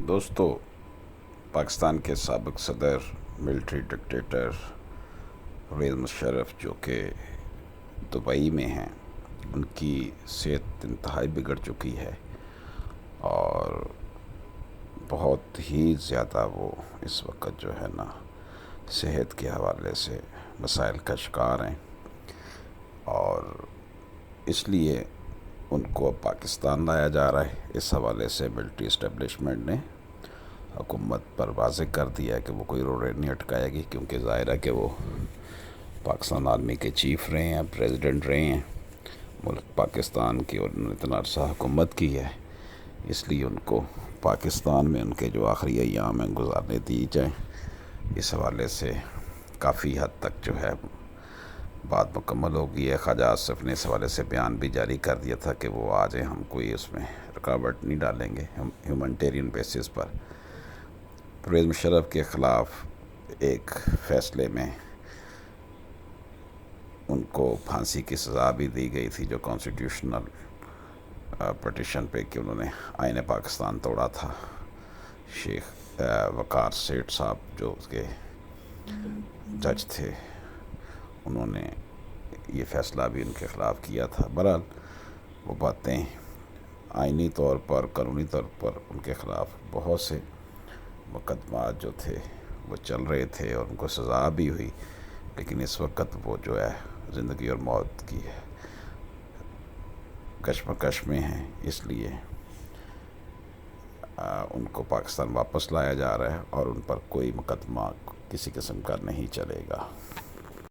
دوستو، پاکستان کے سابق صدر ملٹری ڈکٹیٹر پرویز مشرف جو کہ دبئی میں ہیں، ان کی صحت انتہائی بگڑ چکی ہے اور بہت ہی زیادہ وہ اس وقت جو ہے نا صحت کے حوالے سے مسائل کا شکار ہیں، اور اس لیے ان کو اب پاکستان لایا جا رہا ہے۔ اس حوالے سے ملٹری اسٹیبلشمنٹ نے حکومت پر واضح کر دیا ہے کہ وہ کوئی روڈ نہیں اٹکائے گی، کیونکہ ظاہر ہے کہ وہ پاکستان آرمی کے چیف رہے ہیں، پریزیڈنٹ رہے ہیں ملک پاکستان کی، اور انہوں نے اتنا عرصہ حکومت کی ہے، اس لیے ان کو پاکستان میں ان کے جو آخری ایام ہیں گزارنے دی جائیں۔ اس حوالے سے کافی حد تک جو ہے بات مکمل ہو گئی ہے۔ خواجہ آصف نے اس حوالے سے بیان بھی جاری کر دیا تھا کہ وہ آ جائیں، ہم کوئی اس میں رکاوٹ نہیں ڈالیں گے، ہم ہیومنٹیرین بیسس پر۔ پرویز مشرف کے خلاف ایک فیصلے میں ان کو پھانسی کی سزا بھی دی گئی تھی، جو کانسٹیٹیوشنل پٹیشن پہ کہ انہوں نے آئین پاکستان توڑا تھا۔ شیخ وقار سیٹھ صاحب جو اس کے جج تھے، انہوں نے یہ فیصلہ بھی ان کے خلاف کیا تھا۔ بہرحال وہ باتیں آئینی طور پر، قانونی طور پر ان کے خلاف بہت سے مقدمات جو تھے وہ چل رہے تھے اور ان کو سزا بھی ہوئی، لیکن اس وقت وہ جو ہے زندگی اور موت کی کشمکش میں ہیں، اس لیے ان کو پاکستان واپس لایا جا رہا ہے اور ان پر کوئی مقدمہ کسی قسم کا نہیں چلے گا۔